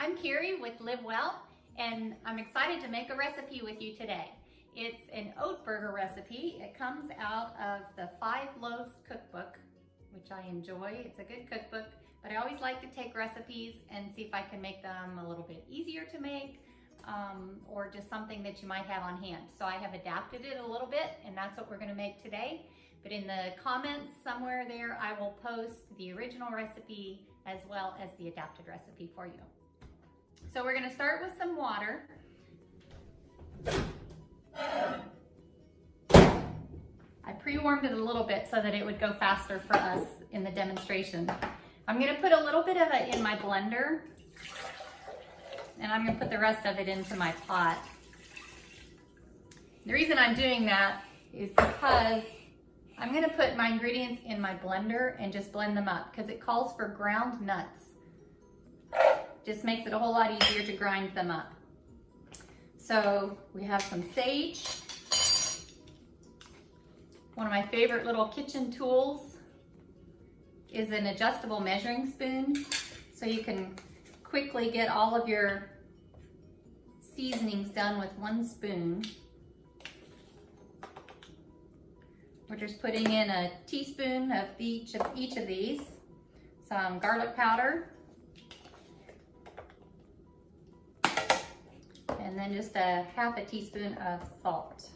I'm Carrie with Live Well, and I'm excited to make a recipe with you today. It's an oat burger recipe. It comes out of the 5 Loaves cookbook, which I enjoy. It's a good cookbook, but I always like to take recipes and see if I can make them a little bit easier to make, or just something that you might have on hand. So I have adapted it a little bit, and that's what we're going to make today. But in the comments somewhere there, I will post the original recipe as well as the adapted recipe for you. So we're going to start with some water. I pre-warmed it a little bit so that it would go faster for us in the demonstration. I'm going to put a little bit of it in my blender, and I'm going to put the rest of it into my pot. The reason I'm doing that is because I'm going to put my ingredients in my blender and just blend them up because it calls for ground nuts. Just makes it a whole lot easier to grind them up. So we have some sage. One of my favorite little kitchen tools is an adjustable measuring spoon, so you can quickly get all of your seasonings done with one spoon. We're just putting in a teaspoon of each of these. Some garlic powder. And then just a half a teaspoon of salt.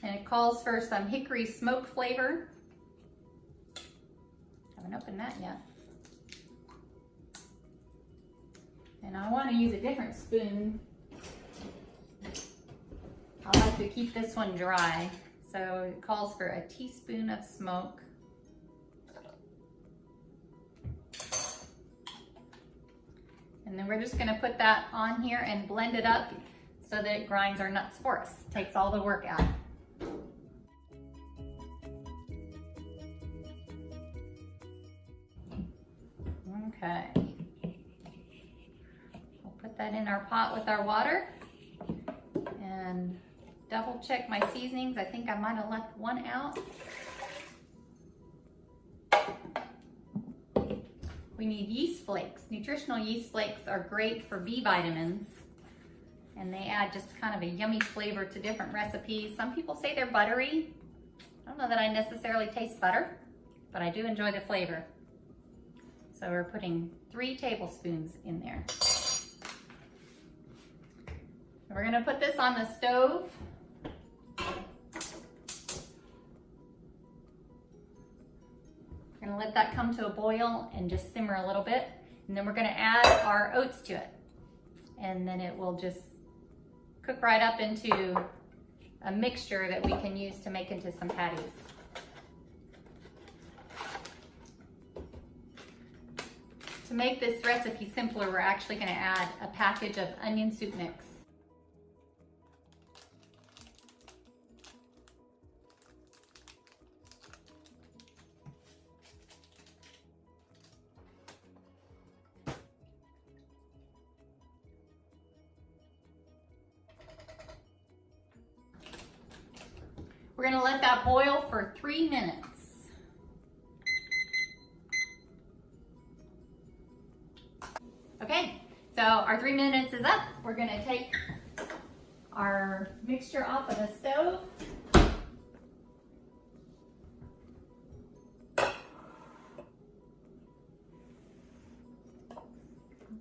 And it calls for some hickory smoke flavor. Haven't opened that yet. And I want to use a different spoon. I like to keep this one dry, so it calls for a teaspoon of smoke. And then we're just going to put that on here and blend it up so that it grinds our nuts for us. Takes all the work out. Okay. We'll put that in our pot with our water. And double check my seasonings. I think I might have left one out. We need yeast flakes. Nutritional yeast flakes are great for B vitamins, and they add just kind of a yummy flavor to different recipes. Some people say they're buttery. I don't know that I necessarily taste butter, but I do enjoy the flavor. So we're putting 3 tablespoons in there. We're going to put this on the stove. We're going to let that come to a boil and just simmer a little bit. And then we're going to add our oats to it. And then it will just cook right up into a mixture that we can use to make into some patties. To make this recipe simpler, we're actually going to add a package of onion soup mix. We're going to let that boil for 3 minutes. Okay, so our 3 minutes is up. We're going to take our mixture off of the stove.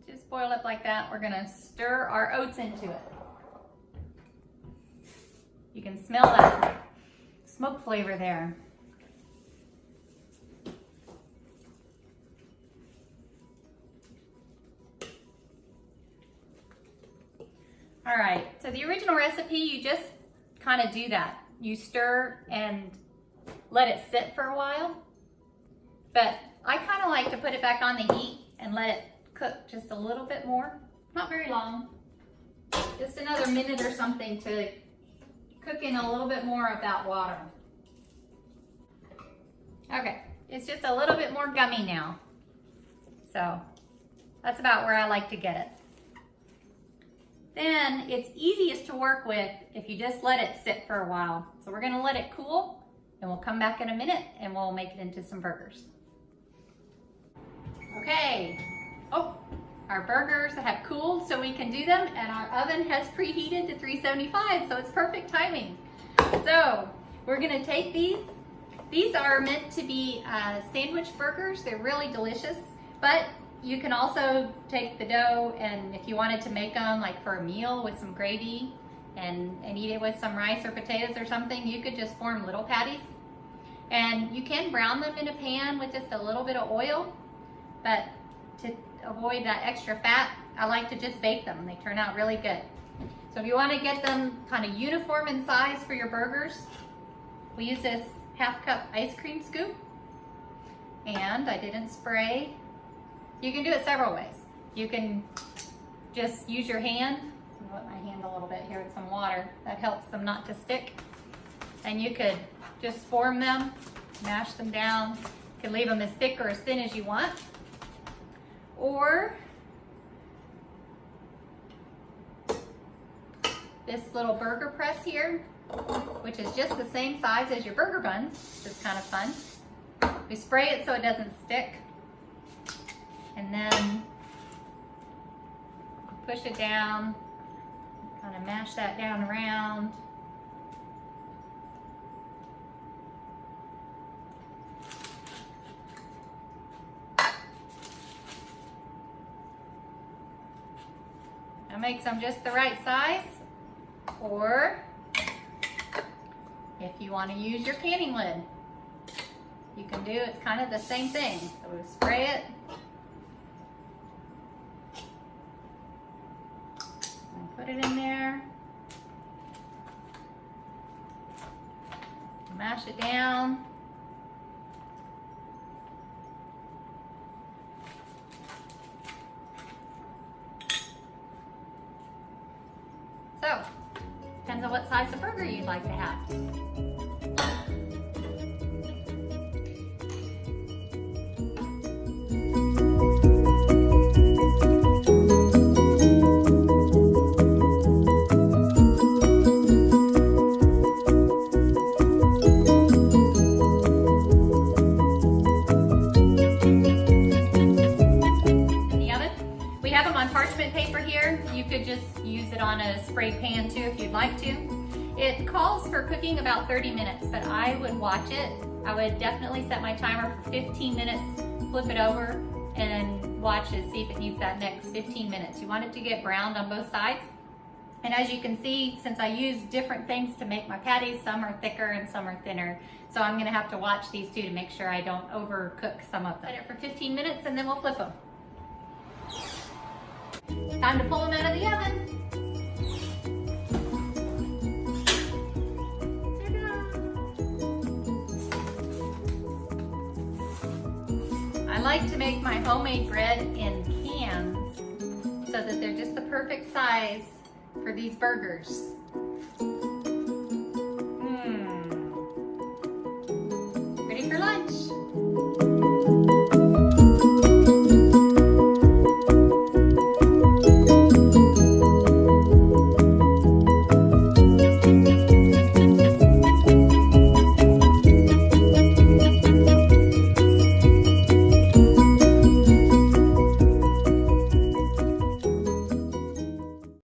Just boil up like that. We're going to stir our oats into it. You can smell that smoke flavor there. All right, so the original recipe, you just kind of do that. You stir and let it sit for a while. But I kind of like to put it back on the heat and let it cook just a little bit more. Not very long. Just another minute or something to cook in a little bit more of that water. Okay, it's just a little bit more gummy now. So that's about where I like to get it. Then it's easiest to work with if you just let it sit for a while. So we're gonna let it cool And we'll come back in a minute and we'll make it into some burgers. Okay. Oh, our burgers have cooled so we can do them, and our oven has preheated to 375, so it's perfect timing. So we're gonna take these. These are meant to be sandwich burgers. They're really delicious, but you can also take the dough, and if you wanted to make them like for a meal with some gravy and eat it with some rice or potatoes or something, you could just form little patties. And you can brown them in a pan with just a little bit of oil, but to avoid that extra fat, I like to just bake them. They turn out really good. So if you want to get them kind of uniform in size for your burgers, we use this half-cup ice cream scoop, and I didn't spray. You can do it several ways. You can just use your hand. I'll wet my hand a little bit here with some water. That helps them not to stick. And you could just form them, mash them down. You can leave them as thick or as thin as you want. Or this little burger press here, which is just the same size as your burger buns, which is kind of fun. We spray it so it doesn't stick. And then push it down, kind of mash that down around. That makes them just the right size. Or if you want to use your canning lid, you can do it's kind of the same thing. So we spray it. And put it in there. Mash it down. So, depends on what size of burger you'd like to have. Parchment paper here. You could just use it on a spray pan too if you'd like to. It calls for cooking about 30 minutes, but I would watch it. I would definitely set my timer for 15 minutes, flip it over, and watch it, see if it needs that next 15 minutes. You want it to get browned on both sides. And as you can see, since I use different things to make my patties, some are thicker and some are thinner, so I'm gonna have to watch these two to make sure I don't overcook some of them. Set it for 15 minutes and then we'll flip them. Time to pull them out of the oven. I like to make my homemade bread in cans so that they're just the perfect size for these burgers.